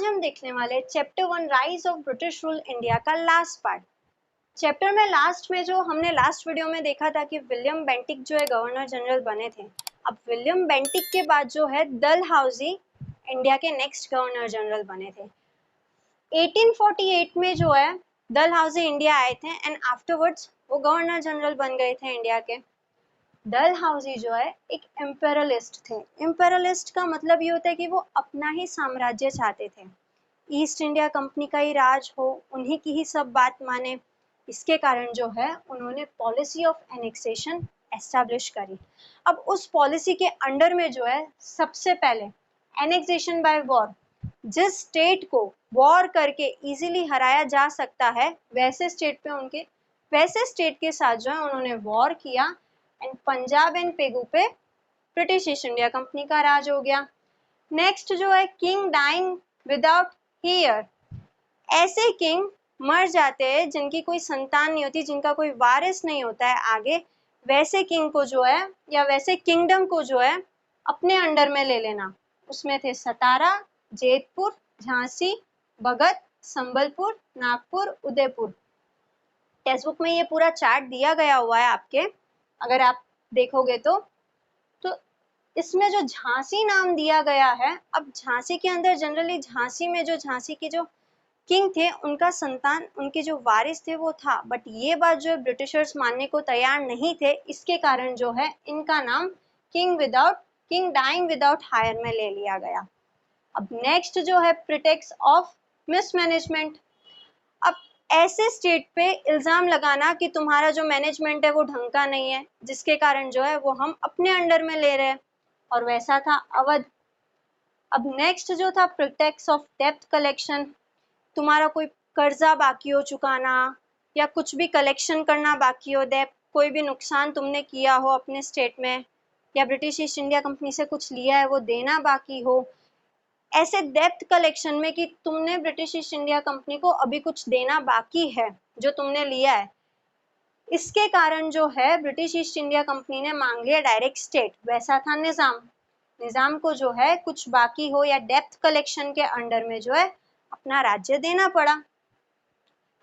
हम देखने वाले chapter 1 rise of British rule India का लास्ट पार्ट। चैप्टर में लास्ट में जो हमने लास्ट वीडियो में देखा था कि विलियम बेंटिक जो है गवर्नर जनरल बने थे। अब विलियम बेंटिक के बाद जो है डलहौजी इंडिया के नेक्स्ट गवर्नर जनरल बने थे। 1848 में जो है डलहौजी इंडिया आए थे एंड आफ्टरवर्ड्स वो गवर्नर जनरल बन गए थे इंडिया के। डलहौजी जो है एक इम्पेरियलिस्ट थे। इम्पेरियलिस्ट का मतलब ये होता है कि वो अपना ही साम्राज्य चाहते थे, ईस्ट इंडिया कंपनी का ही राज हो, उन्हीं की ही सब बात माने। इसके कारण जो है उन्होंने पॉलिसी ऑफ एनेक्सेशन एस्टैब्लिश करी। अब उस पॉलिसी के अंडर में जो है सबसे पहले एनेक्सेशन बाय वॉर, जिस स्टेट को वॉर करके इजीली हराया जा सकता है वैसे स्टेट के साथ जो है उन्होंने वॉर किया एंड पंजाब एंड पेगू पे ब्रिटिश ईस्ट इंडिया कंपनी का राज हो गया। नेक्स्ट जो है किंग डाइंग विदाउट हेयर, ऐसे किंग मर जाते हैं जिनकी कोई संतान नहीं होती, जिनका कोई वारिस नहीं होता है आगे, वैसे किंग को जो है या वैसे किंगडम को जो है अपने अंडर में ले लेना। उसमें थे सतारा, जेतपुर, झांसी, भगत, संबलपुर, नागपुर, उदयपुर। टेक्स्ट बुक में ये पूरा चार्ट दिया गया हुआ है आपके, अगर आप देखोगे तो इसमें जो झांसी नाम दिया गया है, अब झांसी के अंदर जनरली झांसी में जो झांसी के जो किंग थे उनका संतान, उनके जो वारिस थे वो था, बट ये बात जो है ब्रिटिशर्स मानने को तैयार नहीं थे। इसके कारण जो है इनका नाम किंग डाइंग विदाउट हायर में ले लिया गया। अब नेक्स्ट जो है प्रिटेक्स ऑफ मिसमैनेजमेंट। अब ऐसे स्टेट पे इल्जाम लगाना कि तुम्हारा जो मैनेजमेंट है वो ढंग का नहीं है, जिसके कारण जो है वो हम अपने अंडर में ले रहे हैं, और वैसा था अवध। अब नेक्स्ट जो था प्रिटेक्स ऑफ डेब्ट कलेक्शन, तुम्हारा कोई कर्जा बाकी हो चुकाना या कुछ भी कलेक्शन करना बाकी हो, डेब्ट, कोई भी नुकसान तुमने किया हो अपने स्टेट में या ब्रिटिश ईस्ट इंडिया कंपनी से कुछ लिया है वो देना बाकी हो, ऐसे डेब्ट कलेक्शन में कि तुमने ब्रिटिश ईस्ट इंडिया कंपनी को अभी कुछ देना बाकी है जो तुमने लिया है, इसके कारण जो है ब्रिटिश ईस्ट इंडिया कंपनी ने मांग लिया डायरेक्ट स्टेट। वैसा था निजाम को जो है कुछ बाकी हो या डेब्ट कलेक्शन के अंडर में जो है अपना राज्य देना पड़ा।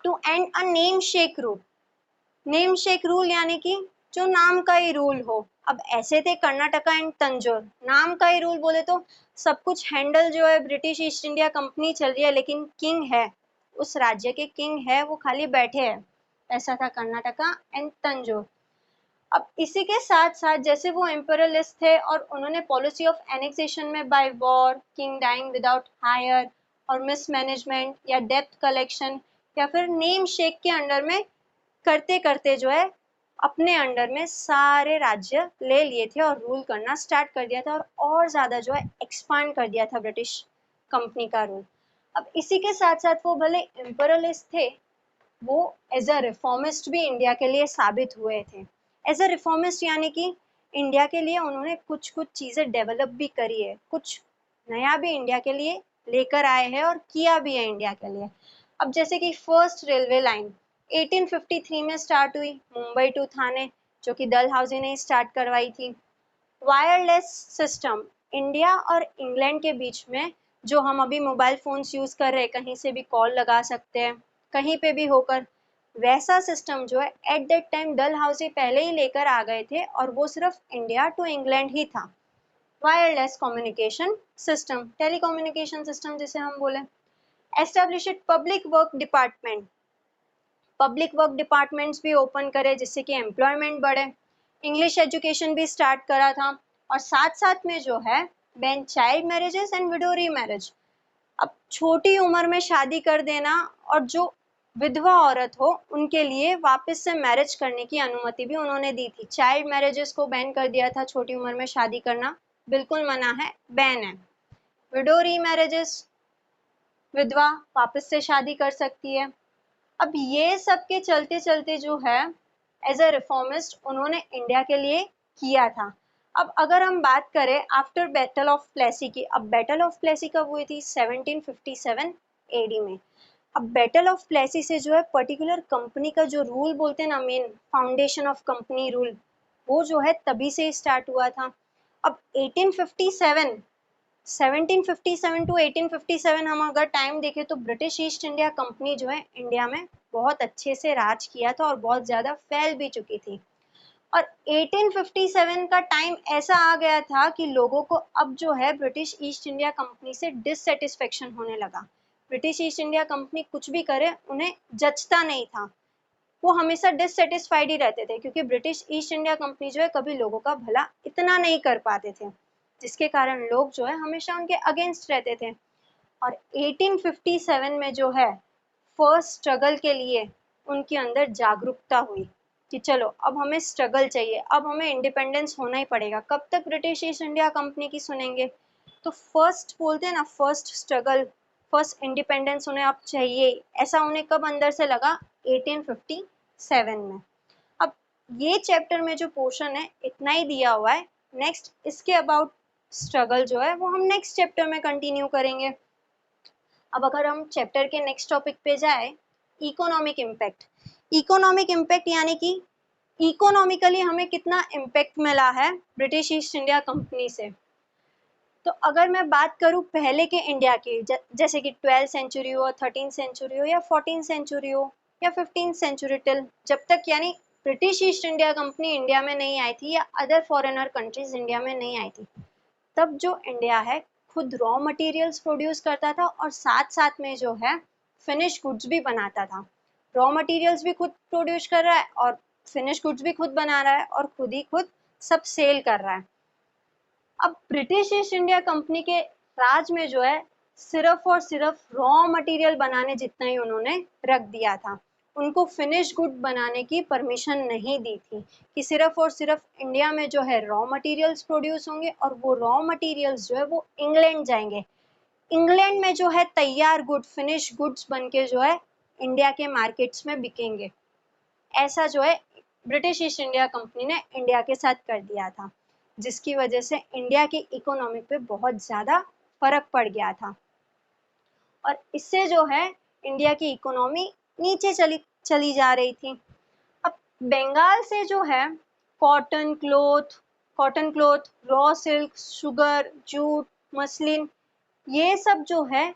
To end a namesake rule यानी कि जो नाम का ही रूल हो। अब ऐसे थे कर्नाटका एंड तंजौर, नाम का ही रूल बोले तो सब कुछ हैंडल जो है ब्रिटिश ईस्ट इंडिया कंपनी चल रही है, लेकिन किंग है, उस राज्य के किंग है वो खाली बैठे हैं। ऐसा था कर्नाटका एंड तंजौर। अब इसी के साथ साथ जैसे वो इम्पेरियलिस्ट थे और उन्होंने पॉलिसी ऑफ एनेक्सेशन में by war, king dying without heir और मिसमैनेजमेंट या डेब्ट कलेक्शन या फिर नेम शेक के अंडर में करते करते जो है अपने अंडर में सारे राज्य ले लिए थे और रूल करना स्टार्ट कर दिया था और ज़्यादा जो है एक्सपांड कर दिया था ब्रिटिश कंपनी का रूल। अब इसी के साथ साथ वो भले इम्पेरियलिस्ट थे, वो एज अ रिफॉर्मिस्ट भी इंडिया के लिए साबित हुए थे। एज अ रिफॉर्मिस्ट यानी कि इंडिया के लिए उन्होंने कुछ चीज़ें डेवलप भी करी है, कुछ नया भी इंडिया के लिए लेकर आए हैं और किया भी है इंडिया के लिए। अब जैसे कि फर्स्ट रेलवे लाइन 1853 में स्टार्ट हुई मुंबई टू थाने, जो कि डलहौजी ने स्टार्ट करवाई थी। वायरलेस सिस्टम, इंडिया और इंग्लैंड के बीच में जो हम अभी मोबाइल फ़ोन्स यूज़ कर रहे हैं, कहीं से भी कॉल लगा सकते हैं कहीं पे भी होकर, वैसा सिस्टम जो है एट दैट टाइम डलहौजी पहले ही लेकर आ गए थे और वो सिर्फ इंडिया टू इंग्लैंड ही था। Wireless communication system, telecommunication system जिसे हम बोले। एस्टेब्लिश पब्लिक वर्क डिपार्टमेंट्स भी ओपन करे जिससे कि एम्प्लॉयमेंट बढ़े। इंग्लिश एजुकेशन भी स्टार्ट करा था और साथ साथ में जो है ban child marriages and window remarriage. अब छोटी उम्र में शादी कर देना और जो विधवा औरत हो उनके लिए वापस से मैरिज करने की अनुमति भी उन्होंने दी थी। चाइल्ड मैरिजेस को बैन कर दिया था, छोटी उम्र में शादी करना बिल्कुल मना है, बैन है। विडो रीमैरिजेस, विधवा वापस से शादी कर सकती है। अब ये सब के चलते चलते जो है एज अ रिफॉर्मिस्ट उन्होंने इंडिया के लिए किया था। अब अगर हम बात करें आफ्टर बैटल ऑफ प्लेसी की, अब बैटल ऑफ प्लेसी कब हुई थी? 1757 एडी में। अब बैटल ऑफ प्लेसी से जो है पर्टिकुलर कंपनी का जो रूल बोलते हैं ना, main foundation of company rule, वो जो है तभी से स्टार्ट हुआ था। अब 1857 1757 टू 1857 हम अगर टाइम देखें तो ब्रिटिश ईस्ट इंडिया कंपनी जो है इंडिया में बहुत अच्छे से राज किया था और बहुत ज़्यादा फैल भी चुकी थी। और 1857 का टाइम ऐसा आ गया था कि लोगों को अब जो है ब्रिटिश ईस्ट इंडिया कंपनी से डिससेटिस्फेक्शन होने लगा। ब्रिटिश ईस्ट इंडिया कंपनी कुछ भी करे उन्हें जचता नहीं था, वो हमेशा डिससेटिस्फाइड ही रहते थे, क्योंकि ब्रिटिश ईस्ट इंडिया कंपनी जो है कभी लोगों का भला इतना नहीं कर पाते थे, जिसके कारण लोग जो है हमेशा उनके अगेंस्ट रहते थे। और 1857 में जो है फर्स्ट स्ट्रगल के लिए उनके अंदर जागरूकता हुई कि चलो अब हमें स्ट्रगल चाहिए, अब हमें इंडिपेंडेंस होना ही पड़ेगा, कब तक ब्रिटिश ईस्ट इंडिया कंपनी की सुनेंगे। तो फर्स्ट बोलते हैं ना, फर्स्ट स्ट्रगल, फर्स्ट इंडिपेंडेंस उन्हें अब चाहिए, ऐसा उन्हें कब अंदर से लगा, 1857 में। अब ये चैप्टर में जो पोर्शन है इतना ही दिया हुआ है, नेक्स्ट इसके अबाउट स्ट्रगल जो है वो हम नेक्स्ट चैप्टर में कंटिन्यू करेंगे। अब अगर हम चैप्टर के नेक्स्ट टॉपिक पे जाए, इकोनॉमिक इम्पैक्ट। इकोनॉमिक इम्पैक्ट यानी कि इकोनॉमिकली हमें कितना इम्पैक्ट मिला है ब्रिटिश ईस्ट इंडिया कंपनी से। तो अगर मैं बात करूँ पहले के इंडिया की, जैसे कि 12th सेंचुरी हो, 13th सेंचुरी हो, या 14th सेंचुरी हो, या 15th सेंचुरी टिल, जब तक यानी British east India company India में नहीं आई थी या अदर फॉरेनर कंट्रीज इंडिया में नहीं आई थी, तब जो इंडिया है खुद रॉ मटेरियल्स प्रोड्यूस करता था और साथ साथ में जो है फिनिश गुड्स भी बनाता था। रॉ मटेरियल्स भी खुद प्रोड्यूस कर रहा है और फिनिश गुड्स भी खुद बना रहा है और खुद ही खुद सब सेल कर रहा है। अब ब्रिटिश ईस्ट इंडिया कंपनी के राज में जो है सिर्फ और सिर्फ रॉ मटेरियल बनाने जितना ही उन्होंने रख दिया था, उनको फिनिश गुड बनाने की परमिशन नहीं दी थी कि सिर्फ और सिर्फ इंडिया में जो है रॉ मटेरियल्स प्रोड्यूस होंगे और वो रॉ मटेरियल्स जो है वो इंग्लैंड जाएंगे, इंग्लैंड में जो है तैयार गुड फिनिश गुड्स बन के जो है इंडिया के मार्केट्स में बिकेंगे। ऐसा जो है ब्रिटिश ईस्ट इंडिया कंपनी ने इंडिया के साथ कर दिया था, जिसकी वजह से इंडिया की इकोनॉमी पे बहुत ज़्यादा फर्क पड़ गया था और इससे जो है इंडिया की इकोनॉमी नीचे चली जा रही थी। अब बंगाल से जो है cotton cloth, raw silk, sugar, jute, muslin, ये सब जो है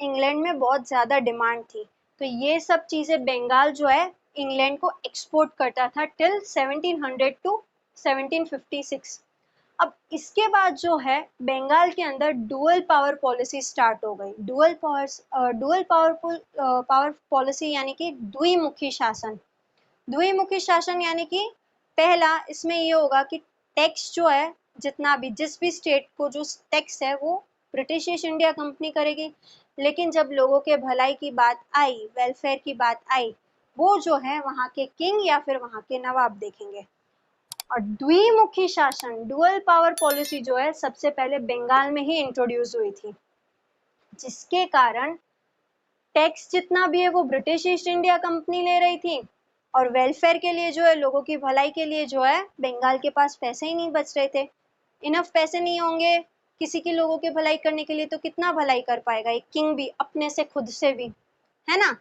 इंग्लैंड में बहुत ज़्यादा डिमांड थी, तो ये सब चीज़ें बंगाल जो है इंग्लैंड को एक्सपोर्ट करता था टिल 1700 टू 1756। अब इसके बाद जो है बंगाल के अंदर डुअल पावर पॉलिसी स्टार्ट हो गई। डुअल पावर पॉलिसी यानी कि द्विमुखी शासन। द्विमुखी शासन यानी कि पहला इसमें ये होगा कि टैक्स जो है जितना भी जिस भी स्टेट को जो टैक्स है वो ब्रिटिश ईस्ट इंडिया कंपनी करेगी, लेकिन जब लोगों के भलाई की बात आई, वेलफेयर की बात आई, वो जो है वहाँ के किंग या फिर वहाँ के नवाब देखेंगे। और द्विमुखी शासन, डुअल पावर पॉलिसी जो है सबसे पहले बंगाल में ही इंट्रोड्यूस हुई थी, जिसके कारण टैक्स जितना भी है वो ब्रिटिश ईस्ट इंडिया कंपनी ले रही थी और वेलफेयर के लिए जो है लोगों की भलाई के लिए जो है बंगाल के पास पैसे ही नहीं बच रहे थे। इनफ पैसे नहीं होंगे किसी के लोगों की भलाई करने के लिए तो कितना भलाई कर पाएगा एक किंग भी अपने से खुद से भी, है ना।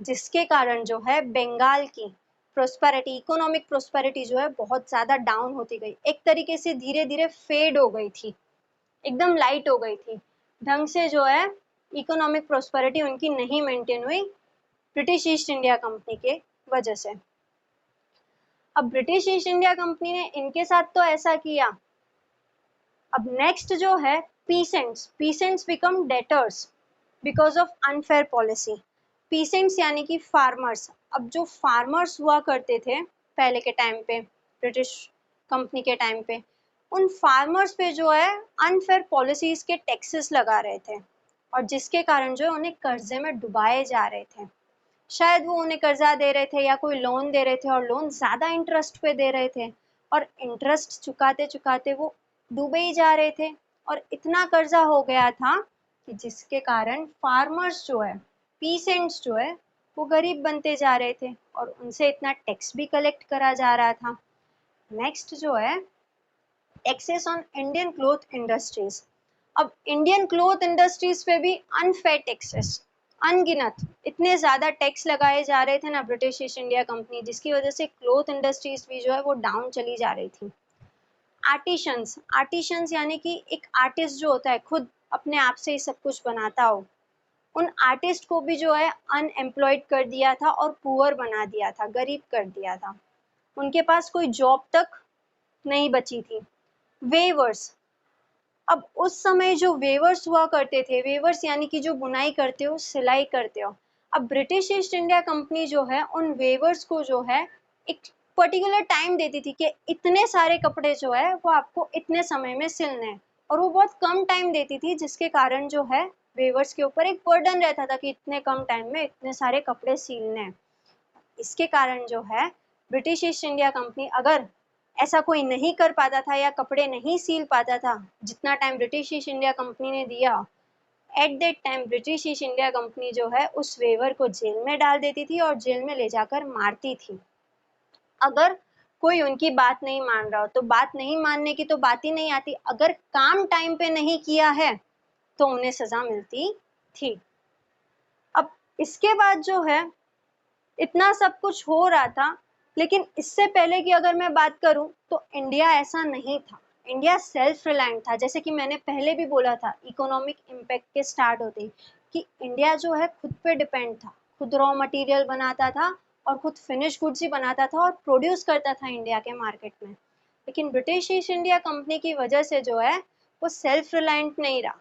जिसके कारण जो है बंगाल की प्रोस्पेरिटी, इकोनॉमिक प्रोस्पेरिटी जो है बहुत ज़्यादा डाउन होती गई, एक तरीके से धीरे धीरे फेड हो गई थी, एकदम लाइट हो गई थी, ढंग से जो है इकोनॉमिक प्रोस्पेरिटी उनकी नहीं मेंटेन हुई ब्रिटिश ईस्ट इंडिया कंपनी के वजह से। अब ब्रिटिश ईस्ट इंडिया कंपनी ने इनके साथ तो ऐसा किया, अब नेक्स्ट जो है peasants become debtors because of unfair policy. Peasants यानी कि फार्मर्स। अब जो फार्मर्स हुआ करते थे पहले के टाइम पे, ब्रिटिश कंपनी के टाइम पे, उन फार्मर्स पे जो है अनफेयर पॉलिसीज के टैक्सेस लगा रहे थे और जिसके कारण जो है उन्हें कर्जे में डुबाए जा रहे थे। शायद वो उन्हें कर्जा दे रहे थे या कोई लोन दे रहे थे और लोन ज़्यादा इंटरेस्ट पे दे रहे थे और इंटरेस्ट चुकाते चुकाते वो डूबे ही जा रहे थे और इतना कर्जा हो गया था कि जिसके कारण फार्मर्स जो है, पीसेंट्स जो है, वो गरीब बनते जा रहे थे और उनसे इतना टैक्स भी कलेक्ट करा जा रहा था। नेक्स्ट जो है taxes on Indian cloth industries. अब इंडियन क्लोथ इंडस्ट्रीज पे भी अनफेयर टैक्सेस अनगिनत, इतने ज़्यादा टैक्स लगाए जा रहे थे ना ब्रिटिश ईस्ट इंडिया कंपनी, जिसकी वजह से क्लोथ इंडस्ट्रीज भी जो है वो डाउन चली जा रही थी। आर्टिशंस यानी कि एक आर्टिस्ट जो होता है खुद अपने आप से ही सब कुछ बनाता हो, उन आर्टिस्ट को भी जो है अनएम्प्लॉयड कर दिया था और पुअर बना दिया था, गरीब कर दिया था। उनके पास कोई जॉब तक नहीं बची थी। वेवर्स, अब उस समय जो वेवर्स हुआ करते थे, वेवर्स यानी कि जो बुनाई करते हो, सिलाई करते हो, अब ब्रिटिश ईस्ट इंडिया कंपनी जो है उन वेवर्स को जो है एक पर्टिकुलर टाइम देती थी कि इतने सारे कपड़े जो है वो आपको इतने समय में सिलने हैं, और वो बहुत कम टाइम देती थी, जिसके कारण जो है वेवर्स के ऊपर एक बर्डन रहता था कि इतने कम टाइम में इतने सारे कपड़े सिलने हैं। इसके कारण जो है ब्रिटिश ईस्ट इंडिया कंपनी अगर ऐसा कोई नहीं कर पाता था या कपड़े नहीं सील पाता था जितना time British east India company ने दिया, at that time British east India company जो है उस वेवर को जेल में डाल देती थी और जेल में ले जाकर मारती थी। अगर कोई उनकी बात नहीं मान रहा हो तो बात नहीं मानने की तो बात ही नहीं आती, अगर काम टाइम पे नहीं किया है तो उन्हें सजा मिलती थी। अब इसके बाद जो है इतना सब कुछ हो रहा था, लेकिन इससे पहले की अगर मैं बात करूं तो इंडिया ऐसा नहीं था। इंडिया सेल्फ रिलायंट था, जैसे कि मैंने पहले भी बोला था इकोनॉमिक इम्पैक्ट के स्टार्ट होते ही कि इंडिया जो है खुद पे डिपेंड था, खुद रॉ मटेरियल बनाता था और खुद फिनिश गुड्स ही बनाता था और प्रोड्यूस करता था इंडिया के मार्केट में। लेकिन ब्रिटिश ईस्ट इंडिया कंपनी की वजह से जो है वो सेल्फ रिलायंट नहीं रहा,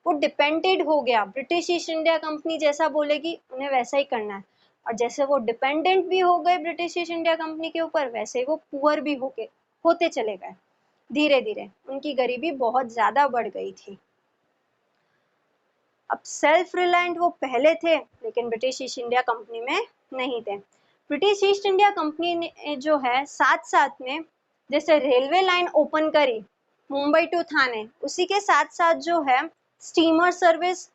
वो डिपेंडेड हो गया। ब्रिटिश ईस्ट इंडिया कंपनी जैसा बोलेगी उन्हें वैसा ही करना है, और जैसे वो डिपेंडेंट भी हो गए ब्रिटिश ईस्ट इंडिया कंपनी के ऊपर, वैसे वो पुअर भी होते चले गए। धीरे धीरे उनकी गरीबी बहुत ज्यादा बढ़ गई थी। अब सेल्फ रिलायंट वो पहले थे लेकिन ब्रिटिश ईस्ट इंडिया कंपनी में नहीं थे। ब्रिटिश ईस्ट इंडिया कंपनी ने जो है साथ साथ में जैसे रेलवे लाइन ओपन करी मुंबई टू थाने, उसी के साथ साथ जो है steamer service,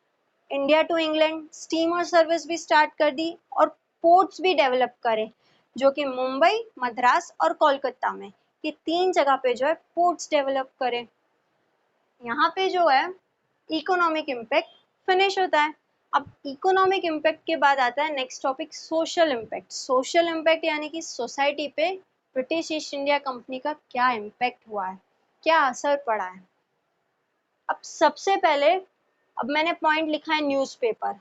India to England steamer service भी स्टार्ट कर दी और पोर्ट्स भी डेवलप करे, जो कि मुंबई, मद्रास और कोलकाता में ये 3 जगह पे जो है पोर्ट्स डेवलप करे। यहाँ पे जो है इकोनॉमिक इम्पैक्ट फिनिश होता है। अब इकोनॉमिक इम्पैक्ट के बाद आता है next topic social impact. Social impact यानी कि सोसाइटी पे ब्रिटिश ईस्ट इंडिया कंपनी का क्या इम्पैक्ट हुआ है, क्या असर पड़ा है। अब सबसे पहले अब मैंने पॉइंट लिखा है न्यूज़पेपर।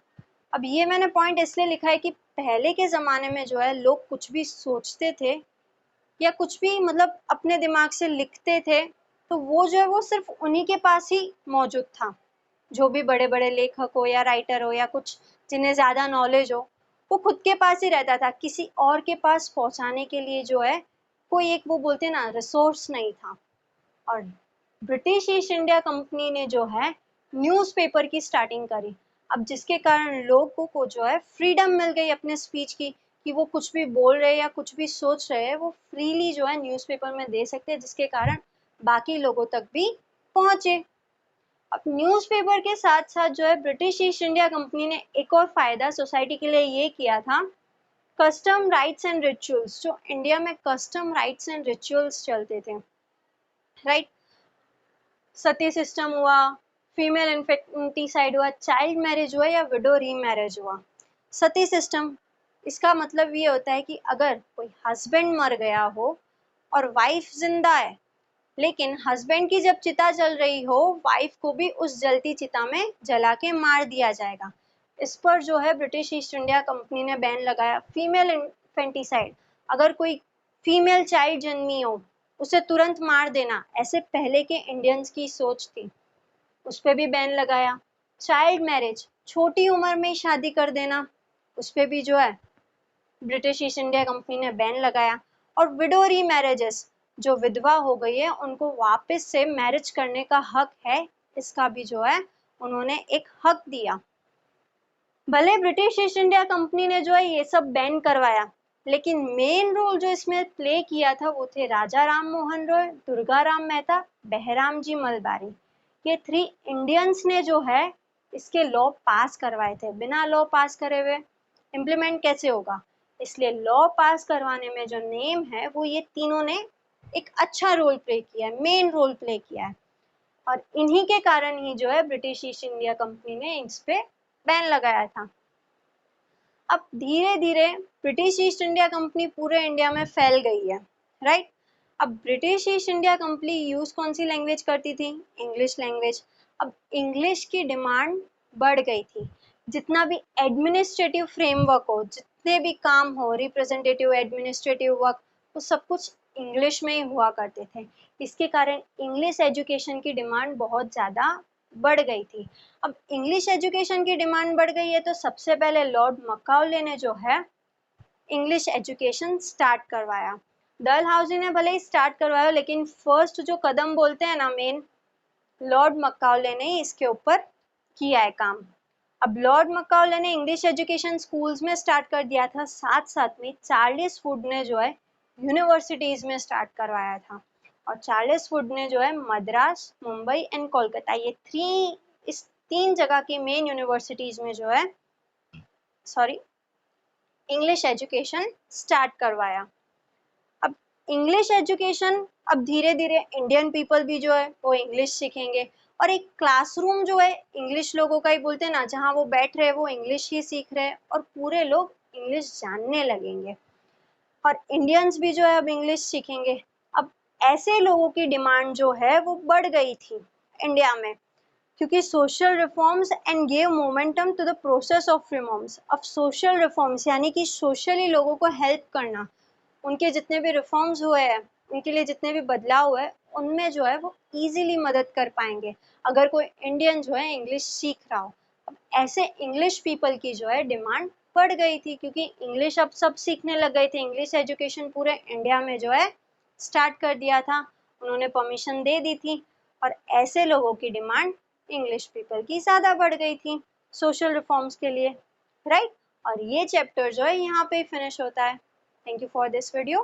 अब ये मैंने पॉइंट इसलिए लिखा है कि पहले के ज़माने में जो है लोग कुछ भी सोचते थे या कुछ भी मतलब अपने दिमाग से लिखते थे तो वो जो है वो सिर्फ उन्हीं के पास ही मौजूद था। जो भी बड़े बड़े लेखक हो या राइटर हो या कुछ जिन्हें ज़्यादा नॉलेज हो, वो खुद के पास ही रहता था, किसी और के पास पहुंचाने के लिए जो है कोई एक वो बोलते ना रिसोर्स नहीं था। और ब्रिटिश ईस्ट इंडिया कंपनी ने जो है न्यूज़पेपर की स्टार्टिंग करी। अब जिसके कारण लोगों को जो है फ्रीडम मिल गई अपने स्पीच की, कि वो कुछ भी बोल रहे हैं या कुछ भी सोच रहे हैं वो फ्रीली जो है न्यूज़पेपर में दे सकते हैं, जिसके कारण बाकी लोगों तक भी पहुंचे। अब न्यूज़पेपर के साथ साथ जो है ब्रिटिश ईस्ट इंडिया कंपनी ने एक और फायदा सोसाइटी के लिए ये किया था, कस्टम राइट्स एंड रिचुअल्स। जो इंडिया में कस्टम राइट्स एंड रिचुअल्स चलते थे, राइट, सती सिस्टम हुआ, फीमेल इन्फेंटिसाइड हुआ, चाइल्ड मैरिज हुआ या विडो रीमैरिज हुआ। सती सिस्टम, इसका मतलब ये होता है कि अगर कोई हस्बैंड मर गया हो और वाइफ जिंदा है, लेकिन हस्बैंड की जब चिता जल रही हो वाइफ को भी उस जलती चिता में जला के मार दिया जाएगा। इस पर जो है ब्रिटिश ईस्ट इंडिया कंपनी ने बैन लगाया। फीमेल इन्फेंटिसाइड, अगर कोई फीमेल चाइल्ड जन्मी हो उसे तुरंत मार देना, ऐसे पहले के इंडियंस की सोच थी, उस पर भी बैन लगाया। चाइल्ड मैरिज, छोटी उम्र में शादी कर देना, उस पर भी जो है ब्रिटिश ईस्ट इंडिया कंपनी ने बैन लगाया। और विडो री मैरिजेस, जो विधवा हो गई है उनको वापस से मैरिज करने का हक है, इसका भी जो है उन्होंने एक हक दिया। भले ब्रिटिश ईस्ट इंडिया कंपनी ने जो है ये सब बैन करवाया, लेकिन मेन रोल जो इसमें प्ले किया था वो थे राजा राम मोहन रॉय, दुर्गा राम मेहता, बहराम जी मलबारी। ये 3 इंडियंस ने जो है इसके लॉ पास करवाए थे। बिना लॉ पास करे हुए इम्प्लीमेंट कैसे होगा, इसलिए लॉ पास करवाने में जो नेम है वो ये तीनों ने एक अच्छा रोल प्ले किया है, मेन रोल प्ले किया है। और इन्हीं के कारण ही जो है ब्रिटिश ईस्ट इंडिया कंपनी ने इस पे बैन लगाया था। अब धीरे धीरे ब्रिटिश ईस्ट इंडिया कंपनी पूरे इंडिया में फैल गई है, राइट। अब British east India company use कौन सी लैंग्वेज करती थी, इंग्लिश लैंग्वेज। अब इंग्लिश की डिमांड बढ़ गई थी। जितना भी एडमिनिस्ट्रेटिव फ्रेमवर्क हो, जितने भी काम हो, रिप्रेजेंटेटिव एडमिनिस्ट्रेटिव वर्क, वो सब कुछ इंग्लिश में ही हुआ करते थे। इसके कारण इंग्लिश एजुकेशन की डिमांड बहुत ज़्यादा बढ़ गई थी। अब इंग्लिश एजुकेशन की डिमांड बढ़ गई है तो सबसे पहले लॉर्ड मकाउले ने जो है इंग्लिश एजुकेशन स्टार्ट करवाया। डलहौजी ने भले ही स्टार्ट करवाया, लेकिन फर्स्ट जो कदम बोलते हैं ना मेन, लॉर्ड मकाउले ने इसके ऊपर किया है काम। अब लॉर्ड मकाउले ने इंग्लिश एजुकेशन स्कूल्स में स्टार्ट कर दिया था, साथ साथ में चार्ल्स वुड ने जो है यूनिवर्सिटीज में स्टार्ट करवाया था। और चार्ल्स वुड ने जो है मद्रास, मुंबई एंड कोलकाता, ये इस तीन जगह की मेन यूनिवर्सिटीज में जो है इंग्लिश एजुकेशन स्टार्ट करवाया। अब इंग्लिश एजुकेशन, अब धीरे धीरे इंडियन पीपल भी जो है वो इंग्लिश सीखेंगे, और एक क्लासरूम जो है इंग्लिश लोगों का ही बोलते हैं ना, जहाँ वो बैठ रहे हैं वो इंग्लिश ही सीख रहे हैं और पूरे लोग इंग्लिश जानने लगेंगे, और इंडियंस भी जो है अब इंग्लिश सीखेंगे। अब ऐसे लोगों की डिमांड जो है वो बढ़ गई थी इंडिया में, क्योंकि social reforms and gave momentum to the process of reforms. अब सोशल रिफॉर्म्स यानी कि सोशली लोगों को हेल्प करना, उनके जितने भी रिफॉर्म्स हुए हैं, उनके लिए जितने भी बदलाव हुए, उनमें जो है वो इजीली मदद कर पाएंगे अगर कोई इंडियन जो है इंग्लिश सीख रहा हो। अब ऐसे इंग्लिश पीपल की जो है डिमांड बढ़ गई थी, क्योंकि इंग्लिश अब सब सीखने लग गए थे। इंग्लिश एजुकेशन पूरे इंडिया में जो है स्टार्ट कर दिया था, उन्होंने परमिशन दे दी थी, और ऐसे लोगों की डिमांड इंग्लिश पीपल की ज़्यादा बढ़ गई थी सोशल रिफॉर्म्स के लिए, राइट। और ये चैप्टर जो है यहाँ पे फिनिश होता है। Thank you for this video.